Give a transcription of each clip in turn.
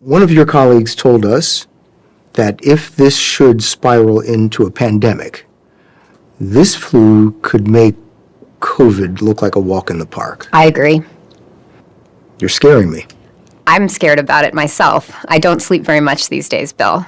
One of your colleagues told us that if this should spiral into a pandemic, this flu could make COVID look like a walk in the park. I agree. You're scaring me. I'm scared about it myself. I don't sleep very much these days, Bill.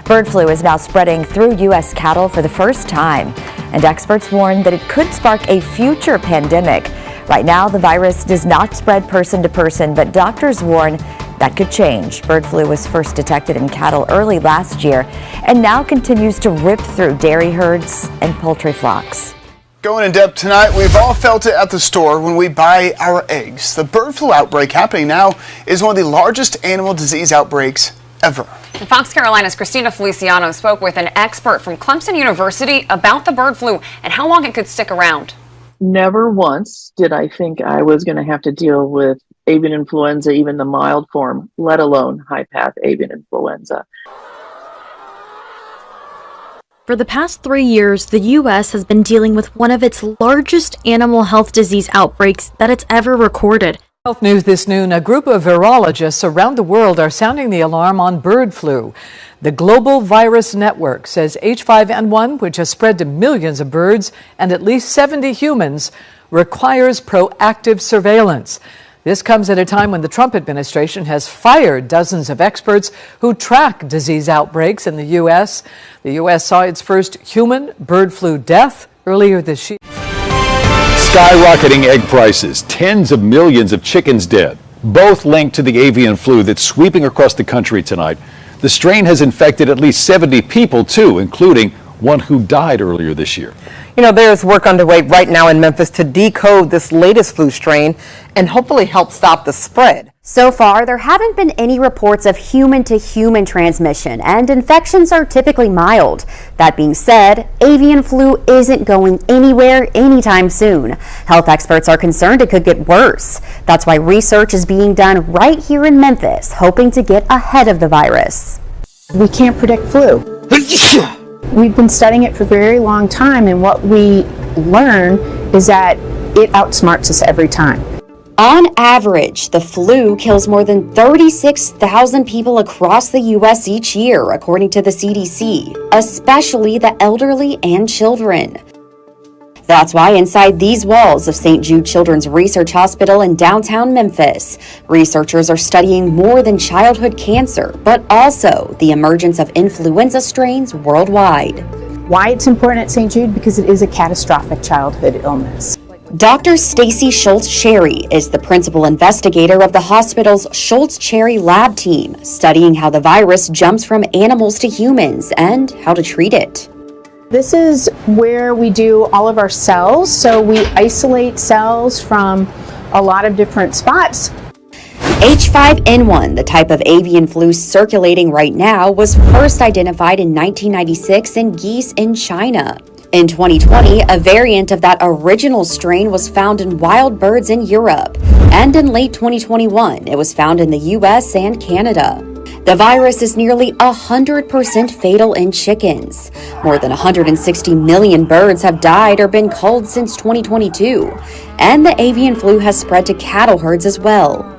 Bird flu is now spreading through U.S. cattle for the first time, and experts warn that it could spark a future pandemic. Right now, the virus does not spread person to person, but doctors warn that could change. Bird flu was first detected in cattle early last year and now continues to rip through dairy herds and poultry flocks. Going in depth tonight, we've all felt it at the store when we buy our eggs. The bird flu outbreak happening now is one of the largest animal disease outbreaks ever. Fox Carolina's Christina Feliciano spoke with an expert from Clemson University about the bird flu and how long it could stick around. Never once did I think I was going to have to deal with avian influenza, even the mild form, let alone high-path avian influenza. For the past 3 years, the U.S. has been dealing with one of its largest animal health disease outbreaks that it's ever recorded. Health news this noon, a group of virologists around the world are sounding the alarm on bird flu. The Global Virus Network says H5N1, which has spread to millions of birds and at least 70 humans, requires proactive surveillance. This comes at a time when the Trump administration has fired dozens of experts who track disease outbreaks in the U.S. The U.S. saw its first human bird flu death earlier this year. Skyrocketing egg prices, tens of millions of chickens dead, both linked to the avian flu that's sweeping across the country tonight. The strain has infected at least 70 people, too, including one who died earlier this year. You know, there's work underway right now in Memphis to decode this latest flu strain and hopefully help stop the spread. So far, there haven't been any reports of human-to-human transmission, and infections are typically mild. That being said, avian flu isn't going anywhere anytime soon. Health experts are concerned it could get worse. That's why research is being done right here in Memphis, hoping to get ahead of the virus. We can't predict flu. We've been studying it for a very long time, and what we learn is that it outsmarts us every time. On average, the flu kills more than 36,000 people across the U.S. each year, according to the CDC, especially the elderly and children. That's why inside these walls of St. Jude Children's Research Hospital in downtown Memphis, researchers are studying more than childhood cancer, but also the emergence of influenza strains worldwide. Why it's important at St. Jude? Because it is a catastrophic childhood illness. Dr. Stacy Schultz-Cherry is the principal investigator of the hospital's Schultz-Cherry lab team, studying how the virus jumps from animals to humans and how to treat it. This is where we do all of our cells, so we isolate cells from a lot of different spots. H5N1, the type of avian flu circulating right now, was first identified in 1996 in geese in China. In 2020, a variant of that original strain was found in wild birds in Europe, and in late 2021, it was found in the US and Canada. The virus is nearly 100% fatal in chickens. More than 160 million birds have died or been culled since 2022, and the avian flu has spread to cattle herds as well.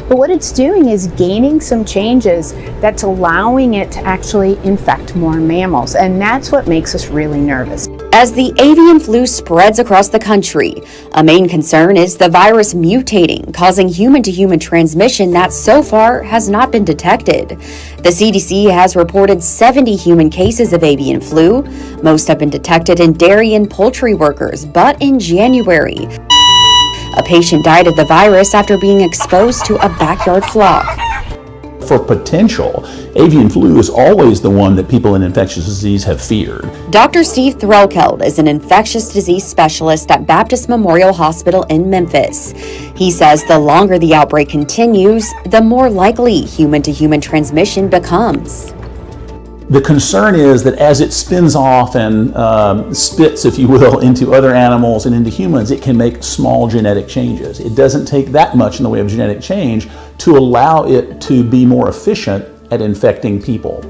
But what it's doing is gaining some changes that's allowing it to actually infect more mammals, and that's what makes us really nervous. As the avian flu spreads across the country, a main concern is the virus mutating, causing human-to-human transmission that so far has not been detected. The CDC has reported 70 human cases of avian flu. Most have been detected in dairy and poultry workers, but in January, a patient died of the virus after being exposed to a backyard flock. For potential, avian flu is always the one that people in infectious disease have feared. Dr. Steve Threlkeld is an infectious disease specialist at Baptist Memorial Hospital in Memphis. He says the longer the outbreak continues, the more likely human-to-human transmission becomes. The concern is that as it spins off and spits, if you will, into other animals and into humans, it can make small genetic changes. It doesn't take that much in the way of genetic change to allow it to be more efficient at infecting people.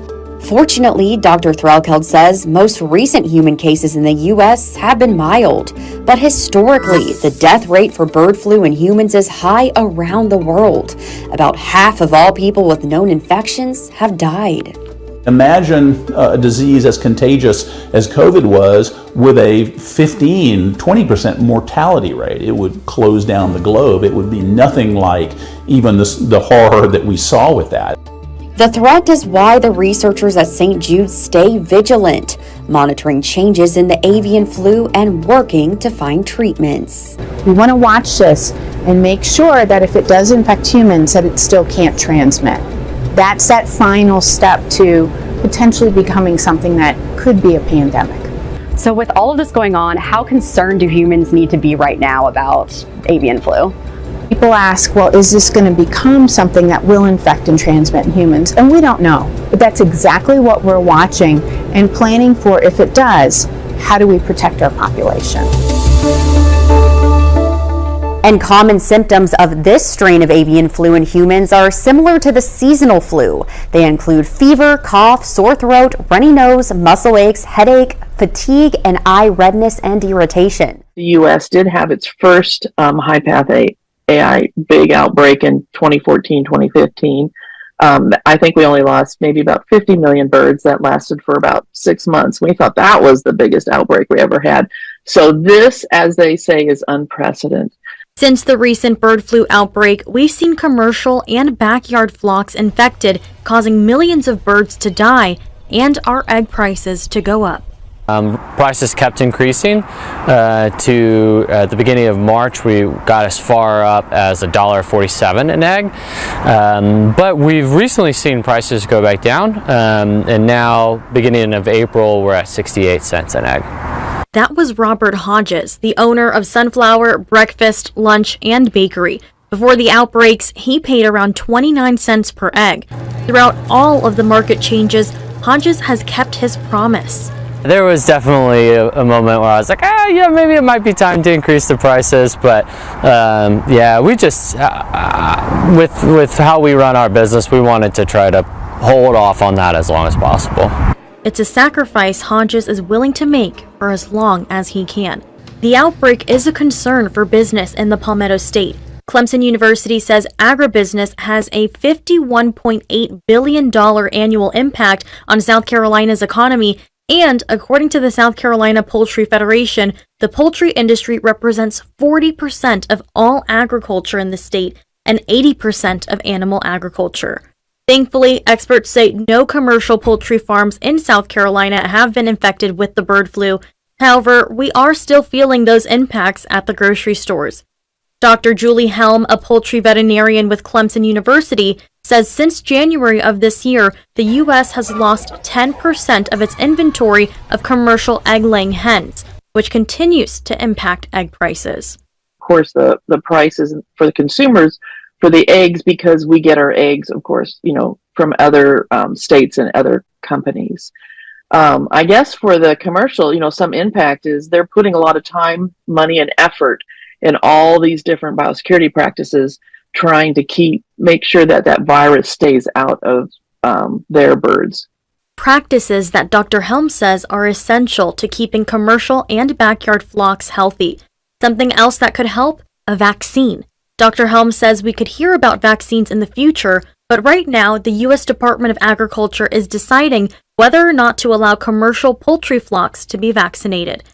Fortunately, Dr. Threlkeld says most recent human cases in the U.S. have been mild, but historically, the death rate for bird flu in humans is high around the world. About half of all people with known infections have died. Imagine a disease as contagious as COVID was with a 15-20% mortality rate. It would close down the globe. It would be nothing like even the horror that we saw with that. The threat is why the researchers at St. Jude stay vigilant, monitoring changes in the avian flu and working to find treatments. We want to watch this and make sure that if it does infect humans, that it still can't transmit. That's that final step to potentially becoming something that could be a pandemic. So with all of this going on, how concerned do humans need to be right now about avian flu? People ask, well, is this going to become something that will infect and transmit in humans? And we don't know, but that's exactly what we're watching and planning for. If it does, how do we protect our population? And common symptoms of this strain of avian flu in humans are similar to the seasonal flu. They include fever, cough, sore throat, runny nose, muscle aches, headache, fatigue, and eye redness and irritation. The U.S. did have its first high-path AI big outbreak in 2014, 2015. I think we only lost maybe about 50 million birds. That lasted for about 6 months. We thought that was the biggest outbreak we ever had. So this, as they say, is unprecedented. Since the recent bird flu outbreak, we've seen commercial and backyard flocks infected, causing millions of birds to die and our egg prices to go up. Prices kept increasing. To the beginning of March, we got as far up as $1.47 an egg. But we've recently seen prices go back down, and now, beginning of April, we're at 68 cents an egg. That was Robert Hodges, the owner of Sunflower Breakfast, Lunch, and Bakery. Before the outbreaks, he paid around 29 cents per egg. Throughout all of the market changes, Hodges has kept his promise. There was definitely a moment where I was like, yeah, maybe it might be time to increase the prices, but yeah, we just, with how we run our business, we wanted to try to hold off on that as long as possible. It's a sacrifice Hodges is willing to make for as long as he can. The outbreak is a concern for business in the Palmetto State. Clemson University says agribusiness has a $51.8 billion annual impact on South Carolina's economy, and according to the South Carolina Poultry Federation, the poultry industry represents 40% of all agriculture in the state and 80% of animal agriculture. Thankfully, experts say no commercial poultry farms in South Carolina have been infected with the bird flu. However, we are still feeling those impacts at the grocery stores. Dr. Julie Helm, a poultry veterinarian with Clemson University, says since January of this year, the U.S. has lost 10% of its inventory of commercial egg-laying hens, which continues to impact egg prices. Of course, the prices for the consumers for the eggs, because we get our eggs, of course, from other states and other companies. I guess for the commercial, some impact is they're putting a lot of time, money, and effort in all these different biosecurity practices, trying to make sure that virus stays out of their birds. Practices that Dr. Helm says are essential to keeping commercial and backyard flocks healthy. Something else that could help? A vaccine. Dr. Helm says we could hear about vaccines in the future, but right now the U.S. Department of Agriculture is deciding whether or not to allow commercial poultry flocks to be vaccinated.